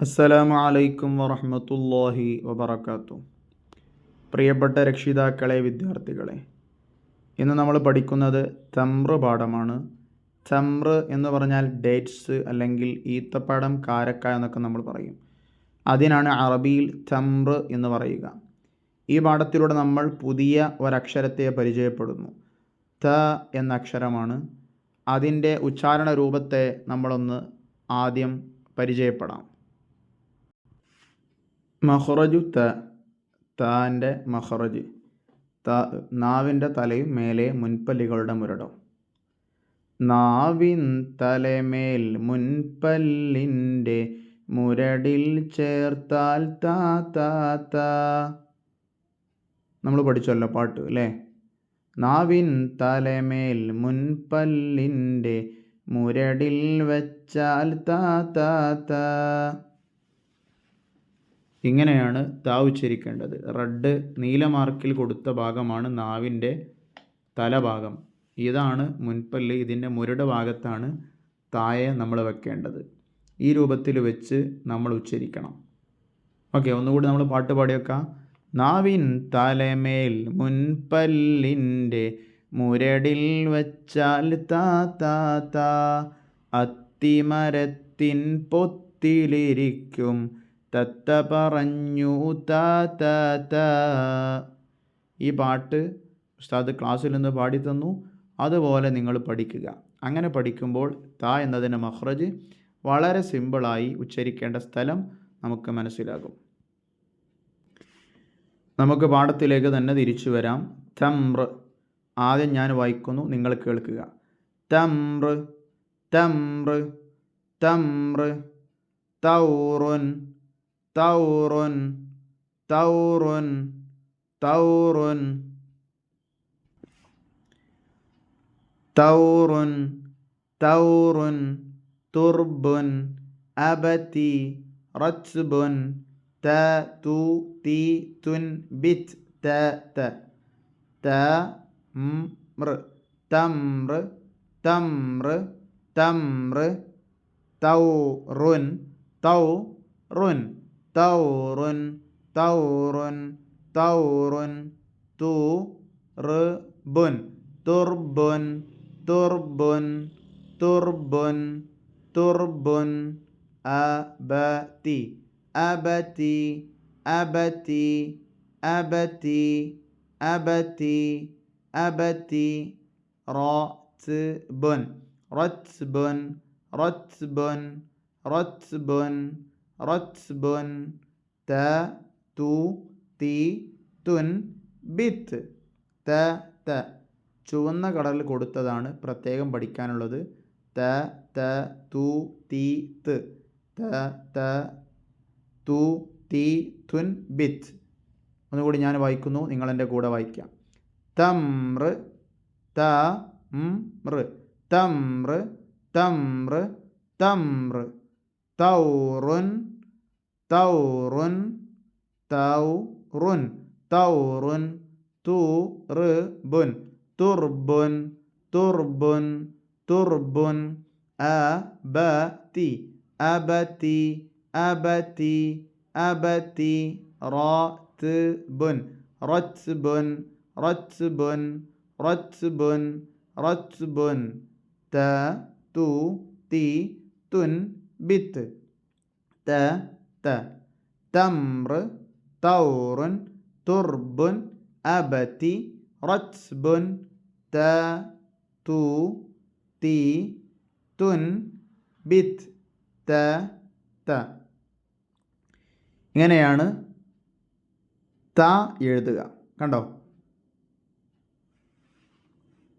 അസ്സലാമു അലൈക്കും വറഹ്മത്തുള്ളാഹി വബറകാതുഹു. പ്രിയപ്പെട്ട രക്ഷിതാക്കളെ, വിദ്യാർത്ഥികളെ, ഇന്ന് നമ്മൾ പഠിക്കുന്നത് തംറ് പാഠമാണ്. തംറ് എന്ന് പറഞ്ഞാൽ ഡേറ്റ്സ് അല്ലെങ്കിൽ ഈത്തപ്പഴം, കാരക്ക എന്നൊക്കെ നമ്മൾ പറയും. അതിനാണ് അറബിയിൽ തംറ് എന്ന് പറയുക. ഈ പാഠത്തിലൂടെ നമ്മൾ പുതിയ ഒരക്ഷരത്തെ പരിചയപ്പെടുന്നു. ത എന്ന അക്ഷരമാണ്. അതിൻ്റെ ഉച്ചാരണ രൂപത്തെ നമ്മളൊന്ന് ആദ്യം പരിചയപ്പെടാം. മഖ്റജു ത, താൻ്റെ മഖ്റജ്, നാവിൻ്റെ തലയും മേലെ മുൻപല്ലുകളുടെ മുരടം. നാവിൻ തലമേൽ മുൻപല്ലിൻ്റെ മുരടിൽ ചേർത്താൽ താ താ താ. നമ്മൾ പഠിച്ചല്ലോ പാട്ട് അല്ലേ? നാവിൻ തലമേൽ മുൻപല്ലിൻ്റെ മുരടിൽ വെച്ചാൽ താ താ താ. ഇങ്ങനെയാണ് താ ഉച്ചരിക്കേണ്ടത്. റെഡ് നീല മാർക്കിൽ കൊടുത്ത ഭാഗമാണ് നാവിൻ്റെ തലഭാഗം. ഇതാണ് മുൻപല്ല്. ഇതിൻ്റെ മുരട് ഭാഗത്താണ് തായെ നമ്മൾ വെക്കേണ്ടത്. ഈ രൂപത്തിൽ വെച്ച് നമ്മൾ ഉച്ചരിക്കണം. ഓക്കെ, ഒന്നുകൂടി നമ്മൾ പാട്ട് പാടി വെക്കാം. നാവിൻ തലമേൽ മുൻപല്ലിൻ്റെ മുരടിൽ വെച്ചാൽ താ താ താ. അത്തിമരത്തിൻ പൊത്തിലിരിക്കും തത്ത പറഞ്ഞു താ താ താ. ഈ പാട്ട് ഉസ്താദ് ക്ലാസ്സിൽ നിന്ന് പാടിത്തന്നു. അതുപോലെ നിങ്ങൾ പഠിക്കുക. അങ്ങനെ പഠിക്കുമ്പോൾ താ എന്നതിൻ്റെ മഖ്റജ് വളരെ സിമ്പിളായി ഉച്ചരിക്കേണ്ട സ്ഥലം നമുക്ക് മനസ്സിലാകും. നമുക്ക് പാഠത്തിലേക്ക് തന്നെ തിരിച്ചു വരാം. തംറ് ആദ്യം ഞാൻ വായിക്കുന്നു, നിങ്ങൾ കേൾക്കുക. തംറ് തംറ് തംറ് തൗറുൻ തൗറുൻ തൗറുൻ തൗറുൻ തൗറുൻ തൗറുൻ തുർബുൻ അബതി റത്ബുൻ ത തു തി തുൻ ബിത് ത ത തംറ് തംറ് തംറ് തംറ് തൗറുൻ തൗറുൻ തൗറുൻ തൗറുൻ തൗറുൻ തുർബുൻ തുർബുൻ തുർബുൻ തുർബുൻ തുർബുൻ അബതി അബതി അബതി അബതി അബതി അബതി റത്ബുൻ റത്ബുൻ റത്ബുൻ റത്ബുൻ റത്ബുൻ ത തു തി തുൻ ബിത്ത് ത ത. ചുവന്ന കളറിൽ കൊടുത്തതാണ് പ്രത്യേകം പഠിക്കാനുള്ളത്. ത ത തു തി ത് ത ത തു തി തുൻ ബിത്ത്. ഒന്നുകൂടി ഞാൻ വായിക്കുന്നു, നിങ്ങൾ എൻ്റെ കൂടെ വായിക്കാം. തംറ് തംറ് തംറ് തംറ് തംറ് തൗറുൻ തൗറുൻ തൗറുൻ തൗറുൻ തുർബുൻ തുർബുൻ തുർബുൻ തുർബുൻ അബതി അബതി അബതി അബതി റത്ബുൻ റത്ബുൻ റത്ബുൻ റത്ബുൻ റത്ബുൻ ത തു തി തുൻ ബിത്ത് ത ത. തംറ് തൗറുൻ തുർബുൻ അബതി റത്ബുൻ ത തു തി തുൻ ബിത്ത് ത ത. ഇങ്ങനെയാണ് ത എഴുതുക. കണ്ടോ?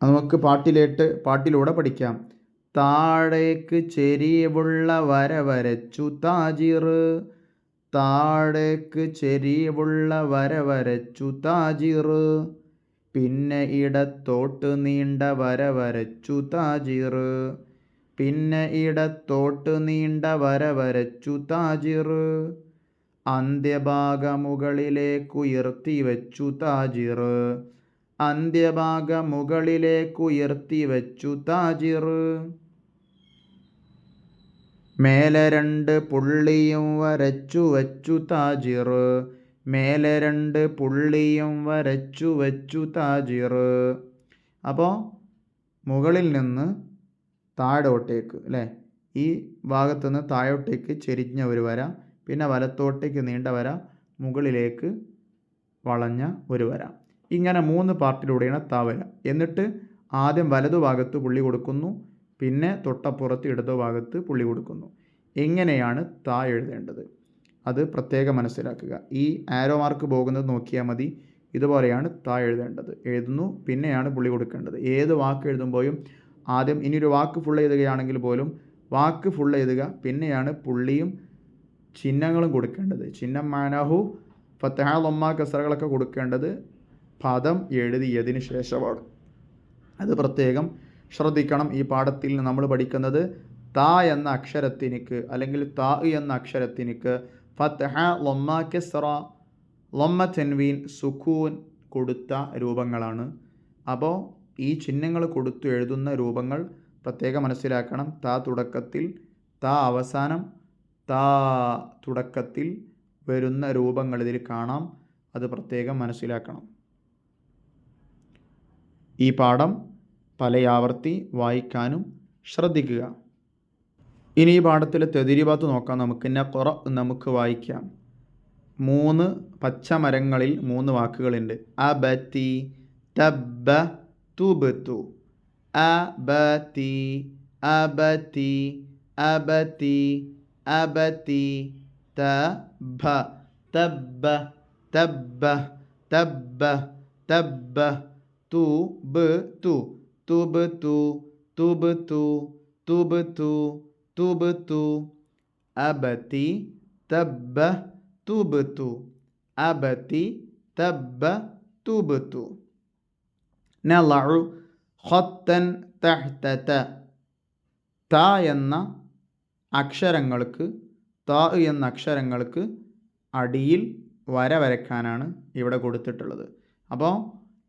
നമുക്ക് പാട്ടിലൂടെ പഠിക്കാം. താഴേക്ക് ചെരിവുള്ള വര വരച്ചു താജിറ്. താഴേക്ക് ചെരിവുള്ള വര വരച്ചു താജിറ്. പിന്നെ ഇടത്തോട്ട് നീണ്ട വര വരച്ചു താജിറ്. പിന്നെ ഇടത്തോട്ട് നീണ്ട വര വരച്ചു താജിറ്. അന്ത്യഭാഗമുകളിലേക്കുയർത്തി വെച്ചു താജിറ്. അന്ത്യഭാഗമുകളിലേക്കുയർത്തി വെച്ചു താജിറ്. മേലെ രണ്ട് പുള്ളിയും വരച്ചു വച്ചു താജിർ. മേലെ രണ്ട് പുള്ളിയും വരച്ചു വച്ചു താജിർ. അപ്പോൾ മുകളിൽ നിന്ന് താഴോട്ടേക്ക് അല്ലേ, ഈ ഭാഗത്തുനിന്ന് താഴോട്ടേക്ക് ചെരിഞ്ഞ ഒരു വര, പിന്നെ വലത്തോട്ടേക്ക് നീണ്ട വര, മുകളിലേക്ക് വളഞ്ഞ ഒരു വര. ഇങ്ങനെ 3 പാർട്ടിലൂടെയാണ് താ വര. എന്നിട്ട് ആദ്യം വലതുഭാഗത്ത് പുള്ളി കൊടുക്കുന്നു, പിന്നെ തൊട്ടപ്പുറത്ത് ഇടതുഭാഗത്ത് പുള്ളി കൊടുക്കുന്നു. എങ്ങനെയാണ് താ എഴുതേണ്ടത് അത് പ്രത്യേകം മനസ്സിലാക്കുക. ഈ ആരോ മാർക്ക് പോകുന്നത് നോക്കിയാൽ മതി. ഇതുപോലെയാണ് താ എഴുതേണ്ടത്. എഴുതുന്നു, പിന്നെയാണ് പുള്ളി കൊടുക്കേണ്ടത്. ഏത് വാക്ക് എഴുതുമ്പോഴും ആദ്യം, ഇനിയൊരു വാക്ക് ഫുൾ എഴുതുകയാണെങ്കിൽ പോലും വാക്ക് ഫുൾ എഴുതുക, പിന്നെയാണ് പുള്ളിയും ചിഹ്നങ്ങളും കൊടുക്കേണ്ടത്. ചിഹ്നം മാനാഹു ഫത്തഹ ലൊമ്മ കസറകളൊക്കെ കൊടുക്കേണ്ടത് പദം എഴുതിയതിന് ശേഷമാണ്. അത് പ്രത്യേകം ശ്രദ്ധിക്കണം. ഈ പാഠത്തിൽ നമ്മൾ പഠിക്കുന്നത് താ എന്ന അക്ഷരത്തിനിക്ക് അല്ലെങ്കിൽ താ എന്ന അക്ഷരത്തിനിക്ക് ഫത്തഹ ലൊമ്മ കസറ ലൊമ്മ തെൻവീൻ സുക്കൂൻ കൊടുത്ത രൂപങ്ങളാണ്. അപ്പോൾ ഈ ചിഹ്നങ്ങൾ കൊടുത്തു എഴുതുന്ന രൂപങ്ങൾ പ്രത്യേകം മനസ്സിലാക്കണം. താ തുടക്കത്തിൽ, താ അവസാനം, താ തുടക്കത്തിൽ വരുന്ന രൂപങ്ങൾ ഇതിൽ കാണാം. അത് പ്രത്യേകം മനസ്സിലാക്കണം. ഈ പാഠം പലയാവർത്തി വായിക്കാനും ശ്രദ്ധിക്കുക. ഇനി ഈ പാഠത്തിലെ തെദിരിബാത്ത് നോക്കാം. നമുക്ക് വായിക്കാം. 3 പച്ചമരങ്ങളിൽ 3 വാക്കുകളുണ്ട്. അബത്തി, തബ്ബ, തുബ്തു. അബത്തി, അബത്തി, അബത്തി, അബത്തി. തബ്ബ, തബ്ബ, തബ്ബ, തബ്ബ, തബ്ബ. തുബ്തു, തുബ്തു, തുബ്തു, തുബ്തു, തുബ്തു. അബത്തി, തബ്ബ, തുബ്തു. അബത്തി, തബ്ബ, തുബ്തു. നളഉ ഖത്തൻ തഹ്ത. ത എന്ന അക്ഷരങ്ങൾക്ക്, താ എന്ന അക്ഷരങ്ങൾക്ക് അടിയിൽ വര വരയ്ക്കാനാണ് ഇവിടെ കൊടുത്തിട്ടുള്ളത്. അപ്പോൾ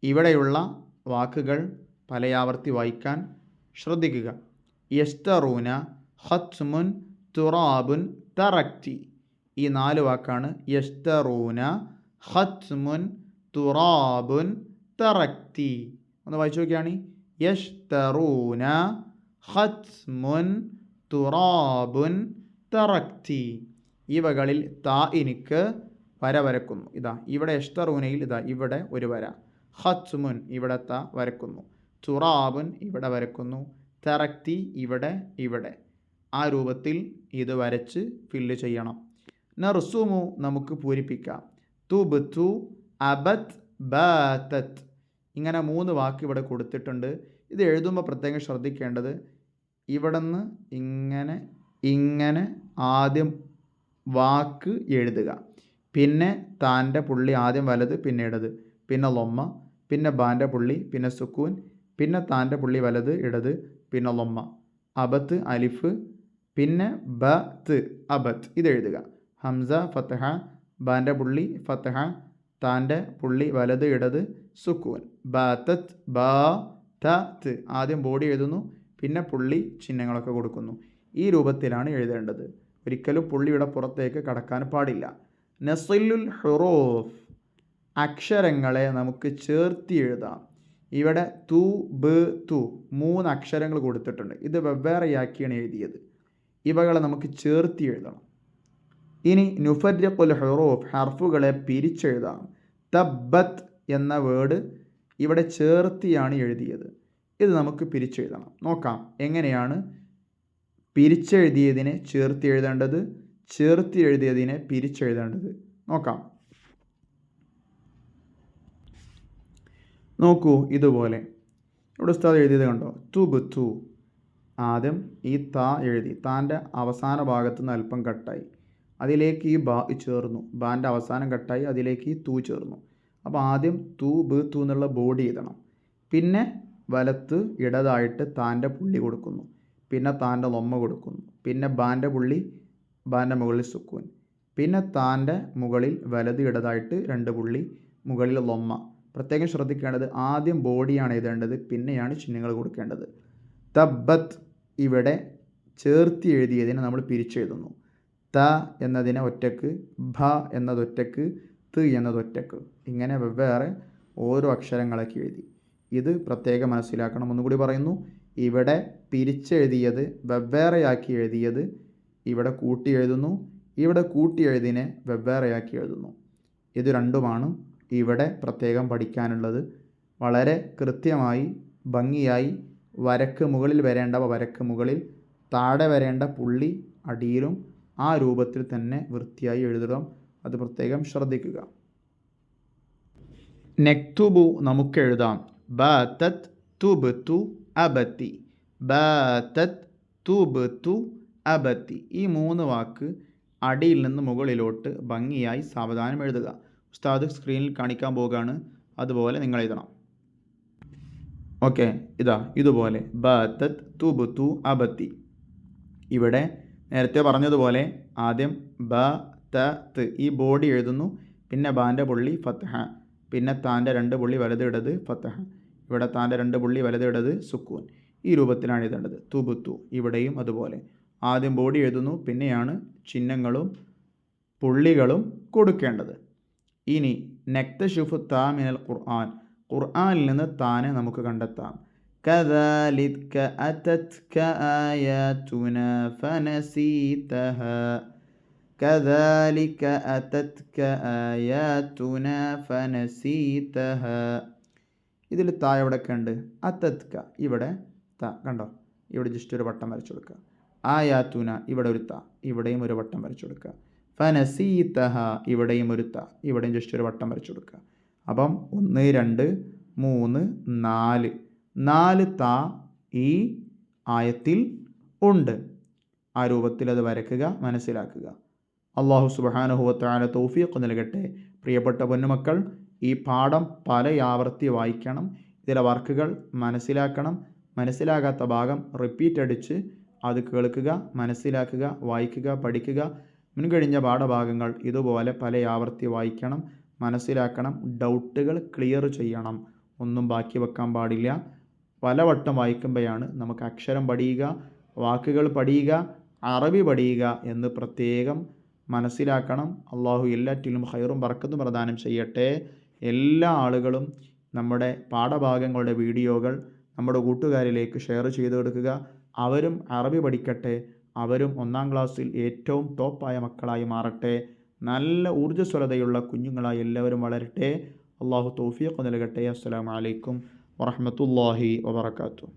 ഇവിടെയുള്ള വാക്കുകൾ പലയാവർത്തി വായിക്കാൻ ശ്രദ്ധിക്കുക. യസ്തറൂന, ഖത്മുൻ, തുറാബുൻ, തറക്തി. ഈ 4 വാക്കാണ്. യസ്തറൂന, ഖത്മുൻ, തുറാബുൻ, തറക്തി. ഒന്ന് വായിച്ചു നോക്കിയാണ്. യസ്തറൂന, ഖത്മുൻ, തുറാബുൻ, തറക്തി. ഈ വകളിൽ താ എനിക്ക് വര വരക്കുന്നു. ഇതാ ഇവിടെ യസ്തറൂനയിൽ ഇതാ ഇവിടെ ഒരു വര. ഖത്മുൻ ഇവിടെ താ വരക്കുന്നു. തുറാബുൻ ഇവിടെ വരക്കുന്നു. തറക്തി ഇവിടെ. ആ രൂപത്തിൽ ഇത് വരച്ച് ഫില്ല് ചെയ്യണം. നർസുമു നമുക്ക് പൂരിപ്പിക്കാം. തുബ്തു, അബത്, ബാതത്. ഇങ്ങനെ 3 വാക്ക് ഇവിടെ കൊടുത്തിട്ടുണ്ട്. ഇത് എഴുതുമ്പോൾ പ്രത്യേകം ശ്രദ്ധിക്കേണ്ടത്, ഇവിടെ നിന്ന് ഇങ്ങനെ ആദ്യം വാക്ക് എഴുതുക. പിന്നെ താൻ്റെ പുള്ളി ആദ്യം വലത്, പിന്നെ ഇടത്, പിന്നെ ലൊമ്മ, പിന്നെ ബാൻ്റെ പുള്ളി, പിന്നെ സുക്കൂൻ, പിന്നെ താൻ്റെ പുള്ളി വലത്, ഇടത്, പിന്നെ ലൊമ്മ. അബത്ത് അലിഫ്, പിന്നെ ബത്ത് അബത്ത്. ഇതെഴുതുക. ഹംസ ഫത്തഹ, ബാൻ്റെ പുള്ളി ഫത്തഹ, താൻ്റെ പുള്ളി വലത്, ഇടത്, സുക്കൂൻ. ബാത്തത്ത്, ബാ ത. ആദ്യം ബോഡി എഴുതുന്നു, പിന്നെ പുള്ളി ചിഹ്നങ്ങളൊക്കെ കൊടുക്കുന്നു. ഈ രൂപത്തിലാണ് എഴുതേണ്ടത്. ഒരിക്കലും പുള്ളിയുടെ പുറത്തേക്ക് കടക്കാൻ പാടില്ല. നസിലുൽ ഹുറൂഫ്, അക്ഷരങ്ങളെ നമുക്ക് ചേർത്തി എഴുതാം. ഇവിടെ തു, ബ്, തു 3 അക്ഷരങ്ങൾ കൊടുത്തിട്ടുണ്ട്. ഇത് വെവ്വേറെയാക്കിയാണ് എഴുതിയത്. ഇവകളെ നമുക്ക് ചേർത്തി എഴുതണം. ഇനി നുഫർരിഖുൽ ഹുറൂഫ്, ഹർഫുകളെ പിരിച്ചെഴുതാം. തബ്ബത്ത് എന്ന വേർഡ് ഇവിടെ ചേർത്തിയാണ് എഴുതിയത്. ഇത് നമുക്ക് പിരിച്ചെഴുതണം. നോക്കാം എങ്ങനെയാണ് പിരിച്ചെഴുതിയതിനെ ചേർത്തി എഴുതേണ്ടത്, ചേർത്തി എഴുതിയതിനെ പിരിച്ചെഴുതേണ്ടത്. നോക്കാം. നോക്കൂ, ഇതുപോലെ ഇവിടെ ഉസ്താദ് എഴുതിയത് കണ്ടോ. തുബ്തു. ആദ്യം ഈ താ എഴുതി, താൻ്റെ അവസാന ഭാഗത്ത് നിന്ന് അല്പം കട്ടായി, അതിലേക്ക് ഈ ബാ ചേർന്നു. ബാൻ്റെ അവസാനം കട്ടായി, അതിലേക്ക് ഈ തൂ ചേർന്നു. അപ്പോൾ ആദ്യം തു, ബ്, തു എന്നുള്ള ബോഡി എഴുതണം. പിന്നെ വലത്ത് ഇടതായിട്ട് താൻ്റെ പുള്ളി കൊടുക്കുന്നു, പിന്നെ താൻ്റെ ലൊമ്മ കൊടുക്കുന്നു, പിന്നെ ബാൻ്റെ പുള്ളി, ബാൻ്റെ മുകളിൽ സുക്കൂൻ, പിന്നെ താൻ്റെ മുകളിൽ വലത് ഇടതായിട്ട് 2 പുള്ളി, മുകളിൽ ലൊമ്മ. പ്രത്യേകം ശ്രദ്ധിക്കേണ്ടത് ആദ്യം ബോഡിയാണ് എഴുതേണ്ടത്, പിന്നെയാണ് ചിഹ്നങ്ങൾ കൊടുക്കേണ്ടത്. തബ്ബത്ത് ഇവിടെ ചേർത്തി എഴുതിയതിനെ നമ്മൾ പിരിച്ചെഴുതുന്നു. ത എന്നതിനെ ഒറ്റക്ക്, ഭ എന്നതൊറ്റക്ക്, ത് എന്നതൊറ്റക്ക്, ഇങ്ങനെ വെവ്വേറെ ഓരോ അക്ഷരങ്ങളൊക്കെ എഴുതി. ഇത് പ്രത്യേകം മനസ്സിലാക്കണം. ഒന്നുകൂടി പറയുന്നു, ഇവിടെ പിരിച്ചെഴുതിയത് വെവ്വേറെയാക്കി എഴുതിയത് ഇവിടെ കൂട്ടി എഴുതുന്നു, ഇവിടെ കൂട്ടി എഴുതിനെ വെവ്വേറെയാക്കി എഴുതുന്നു. ഇത് രണ്ടുമാണ് ഇവിടെ പ്രത്യേകം പഠിക്കാനുള്ളത്. വളരെ കൃത്യമായി ഭംഗിയായി വരക്ക് മുകളിൽ വരേണ്ടവ വരക്ക് മുകളിൽ, താഴെ വരേണ്ട പുള്ളി അടിയിലും ആ രൂപത്തിൽ തന്നെ വൃത്തിയായി എഴുതണം. അത് പ്രത്യേകം ശ്രദ്ധിക്കുക. നെക്തുബു നമുക്ക് എഴുതാം. ബാതത് തുബ്തു അബത്തി, ബാതത് തുബ്തു അബത്തി. ഈ 3 വാക്ക് അടിയിൽ നിന്ന് മുകളിലോട്ട് ഭംഗിയായി സാവധാനം എഴുതുക. ഉസ്താദ് സ്ക്രീനിൽ കാണിക്കാൻ പോവുകയാണ്, അതുപോലെ നിങ്ങൾ എഴുതണം. ഓക്കെ, ഇതുപോലെ ബാതത് തുബ്തു അബത്തി. ഇവിടെ നേരത്തെ പറഞ്ഞതുപോലെ ആദ്യം ബ ത ത് ഈ ബോഡി എഴുതുന്നു, പിന്നെ ബാൻ്റെ പുള്ളി ഫത്ഹ, പിന്നെ താൻ്റെ 2 പുള്ളി വലത് ഇടത് ഫത്ഹ, ഇവിടെ താൻ്റെ 2 പുള്ളി വലത് ഇടത് സുക്കൂൻ. ഈ രൂപത്തിലാണ് എഴുതേണ്ടത്. തുബുത്തു ഇവിടെയും അതുപോലെ ആദ്യം ബോഡി എഴുതുന്നു, പിന്നെയാണ് ചിഹ്നങ്ങളും പുള്ളികളും കൊടുക്കേണ്ടത്. ഇനി നക്തശുഫു താ മിനൽ ഖുർആൻ, ഖുർആനിൽ നിന്ന് താനെ നമുക്ക് കണ്ടെത്താം. كذلك أتتك آياتنا فنسيتها, كذلك أتتك آياتنا فنسيتها. ഇതിൽ താ എവിടെയൊക്കെ ഉണ്ട്? അത്തത്ക ഇവിടെ ത കണ്ടോ, ഇവിടെ ജസ്റ്റ് ഒരു വട്ടം വരച്ചു കൊടുക്കുക. ആയാത്തുന ഇവിടെ ഒരു ത, ഇവിടെയും ഒരു വട്ടം വരച്ചു കൊടുക്കുക. ഫനസീതഹ ഇവിടെയും ഒരു ത, ഇവിടെയും ജസ്റ്റ് ഒരു വട്ടം വരച്ചു കൊടുക്കുക. അപ്പം 1 2 3 4 താ ഈ ആയത്തിൽ ഉണ്ട്. ആ രൂപത്തിൽ അത് വരയ്ക്കുക, മനസ്സിലാക്കുക. അള്ളാഹു സുബ്ഹാനഹു വ തആല തൗഫീഖ് നൽകട്ടെ. പ്രിയപ്പെട്ട പൊന്നുമക്കൾ, ഈ പാഠം പല ആവർത്തി വായിക്കണം, ഇതിലെ വർക്കുകൾ മനസ്സിലാക്കണം. മനസ്സിലാകാത്ത ഭാഗം റിപ്പീറ്റ് അടിച്ച് അത് കേൾക്കുക, മനസ്സിലാക്കുക, വായിക്കുക, പഠിക്കുക. മുൻകഴിഞ്ഞ പാഠഭാഗങ്ങൾ ഇതുപോലെ പല ആവർത്തി വായിക്കണം, മനസ്സിലാക്കണം. ഡൗട്ടുകൾ ക്ലിയർ ചെയ്യണം, ഒന്നും ബാക്കി വെക്കാൻ പാടില്ല. പലവട്ടം വായിക്കുമ്പോഴാണ് നമുക്ക് അക്ഷരം പഠിയുക, വാക്കുകൾ പഠിയുക, അറബി പഠിയുക എന്ന് പ്രത്യേകം മനസ്സിലാക്കണം. അള്ളാഹു എല്ലാറ്റിലും ഖൈറും ബർക്കത്തും പ്രദാനം ചെയ്യട്ടെ. എല്ലാ ആളുകളും നമ്മുടെ പാഠഭാഗങ്ങളുടെ വീഡിയോകൾ നമ്മുടെ കൂട്ടുകാരിലേക്ക് ഷെയർ ചെയ്ത് കൊടുക്കുക. അവരും അറബി പഠിക്കട്ടെ, അവരും 1-ാം ക്ലാസ്സിൽ ഏറ്റവും ടോപ്പായ മക്കളായി മാറട്ടെ. നല്ല ഊർജ്ജസ്വലതയുള്ള കുഞ്ഞുങ്ങളായി എല്ലാവരും വളരട്ടെ. അള്ളാഹു തൗഫീഖ് നൽകട്ടെ. അസ്സലാമു അലൈക്കും വറഹ്മത്തുള്ളാഹി വബറകാതുഹു.